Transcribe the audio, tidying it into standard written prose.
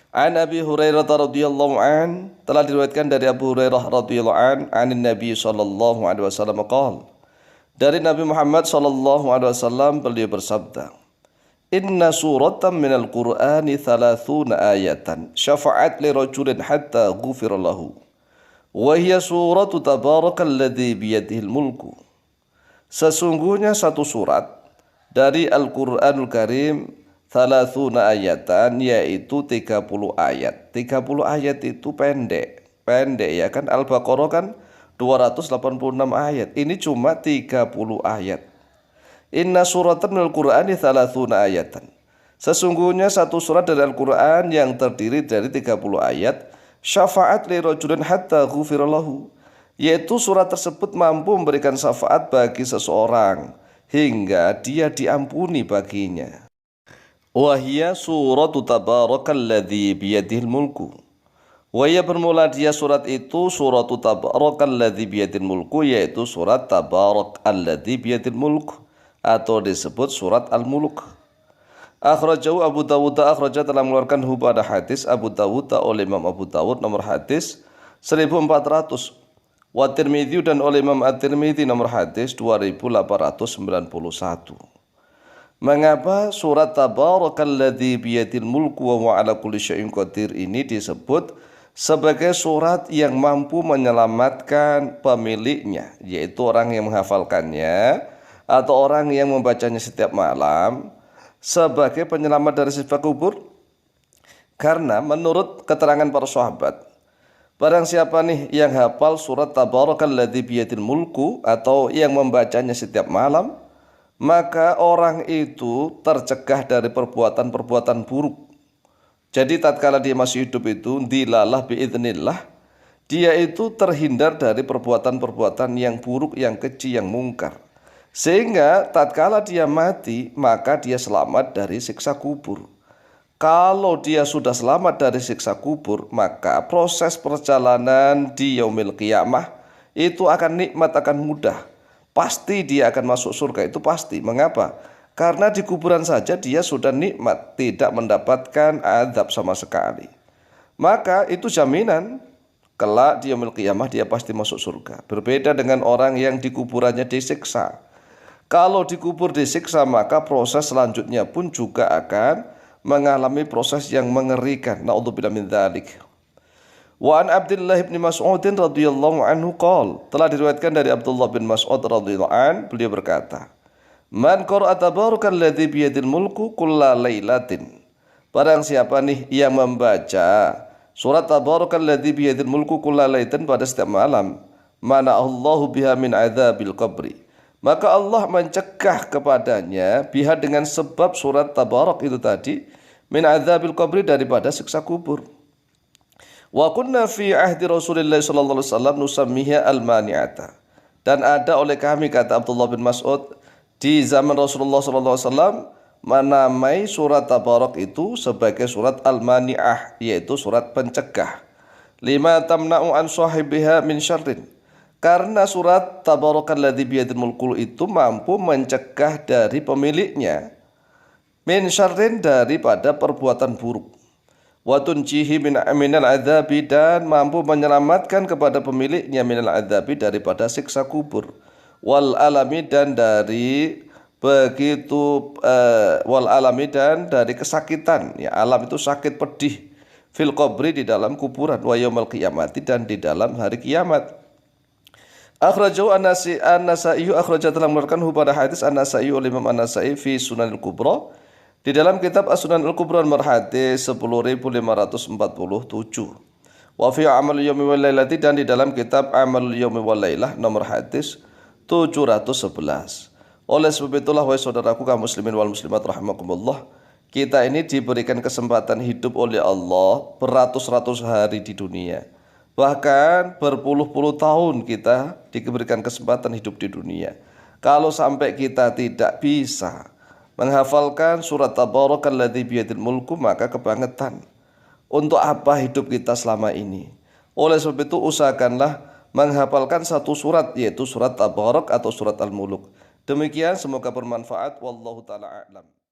An Abi Hurairah radhiyallahu an, telah diriwayatkan dari Abu Hurairah radhiyallahu an, anin Nabi sallallahu alaihi wasallam qaal, dari Nabi Muhammad sallallahu alaihi wasallam beliau bersabda, Inna suratan minal Qur'ani 30 ayatan syafa'at li rajulin hatta ghufira lahu wa hiya suratu tabarakalladzi biyadihil mulku. Sesungguhnya satu surat dari Al-Qur'anul Karim 30 ayatan, yaitu 30 ayat. 30 ayat itu pendek ya kan. Al-Baqarah kan 286 ayat. Ini cuma 30 ayat. Inna suratan minal Qur'ani 30 ayatan. Sesungguhnya satu surat dari Al-Quran yang terdiri dari 30 ayat, syafa'at li rajulin hatta ghufira lahu, yaitu surat tersebut mampu memberikan syafaat bagi seseorang hingga dia diampuni baginya. Wahia suratu tabarakalladzi biyadihil mulku. Wahia bermula dia surat itu suratu tabarakalladzi biyadihil mulku, yaitu surat tabarakalladzi biyadihil mulku, atau disebut surat Al-Mulk. Akhrajahu Abu Dawud, akhraja telah mengeluarkan pada hadis Abu Dawud oleh Imam Abu Dawud nomor hadis 1400. Wa Tirmidzi dan oleh Imam At-Tirmidzi nomor hadis 2891. Mengapa surat Tabarakalladzi biyadil mulku wa huwa ala kulli syai'in qadir ini disebut sebagai surat yang mampu menyelamatkan pemiliknya, yaitu orang yang menghafalkannya atau orang yang membacanya setiap malam sebagai penyelamat dari siksa kubur? Karena menurut keterangan para sahabat, barang siapa nih yang hafal surat Tabarakalladzi biyadil mulku atau yang membacanya setiap malam, maka orang itu tercegah dari perbuatan-perbuatan buruk. Jadi tatkala dia masih hidup itu, dilalah biidznillah, dia itu terhindar dari perbuatan-perbuatan yang buruk, yang keji, yang mungkar. Sehingga tatkala dia mati, maka dia selamat dari siksa kubur. Kalau dia sudah selamat dari siksa kubur, maka proses perjalanan di yaumil qiyamah itu akan nikmat, akan mudah. Pasti dia akan masuk surga, itu pasti. Mengapa? Karena di kuburan saja dia sudah nikmat, tidak mendapatkan azab sama sekali. Maka itu jaminan kelak di yaumil qiyamah dia pasti masuk surga. Berbeda dengan orang yang di kuburannya disiksa. Kalau dikubur disiksa, maka proses selanjutnya pun juga akan mengalami proses yang mengerikan. Na'udzubillah min dzalik. Wa an Abdullah bin Mas'ud radhiyallahu anhu qala, telah diriwayatkan dari Abdullah bin Mas'ud radhiyallahu an, beliau berkata, Man qara'a tabarakalladzi biyadil mulku kulla lailatin. Barang siapa nih yang membaca surat tabarakalladzi biyadil mulku kulla lailatin pada setiap malam, mana Allahu biha min adzabil qabri, maka Allah mencegah kepadanya biha dengan sebab surat tabarak itu tadi, min adzabil qabri, daripada siksa kubur. Wa kunna fi ahdi Rasulillah sallallahu alaihi wasallam nusammiha al-mani'ata. Dan ada oleh kami, kata Abdullah bin Mas'ud, di zaman Rasulullah sallallahu alaihi wasallam menamai surat tabarak itu sebagai surat al-mani'ah, yaitu surat pencegah. Lima tamna'u an sahibiha min syarrin. Karena surat tabarakalladzi biyadil mulku itu mampu mencegah dari pemiliknya min syarrin, daripada perbuatan buruk. Wa tunjihi minal adzabi, dan mampu menyelamatkan kepada pemiliknya minal adzabi, daripada siksa kubur. Wal alami, dan dari begitu wal alami, dan dari kesakitan. Ya, alam itu sakit pedih. Fil qabri, di dalam kuburan. Wa yaumil qiyamati, dan di dalam hari kiamat. Akhrajahu An-Nasa'i, akhraja telah mengeluarkan pada hadis An-Nasa'i oleh Imam An-Nasa'i fi Sunanil Kubra, di dalam kitab As-Sunan Al-Kubra nomor hadis 10.547. Wa fi Amal Yaumi wal Lailati, dan di dalam kitab Amal Yaumi wal Lailah nomor hadis 711. Oleh sebab itulah, wahai saudaraku kaum muslimin wal muslimat rahimakumullah, kita ini diberikan kesempatan hidup oleh Allah beratus-ratus hari di dunia. Bahkan berpuluh-puluh tahun kita diberikan kesempatan hidup di dunia. Kalau sampai kita tidak bisa menghafalkan surat Tabarakalladzi biyadil mulku, maka kebangetan. Untuk apa hidup kita selama ini? Oleh sebab itu usahakanlah menghafalkan satu surat, yaitu surat Tabarak atau surat Al-Mulk. Demikian, semoga bermanfaat. Wallahu ta'ala a'lam.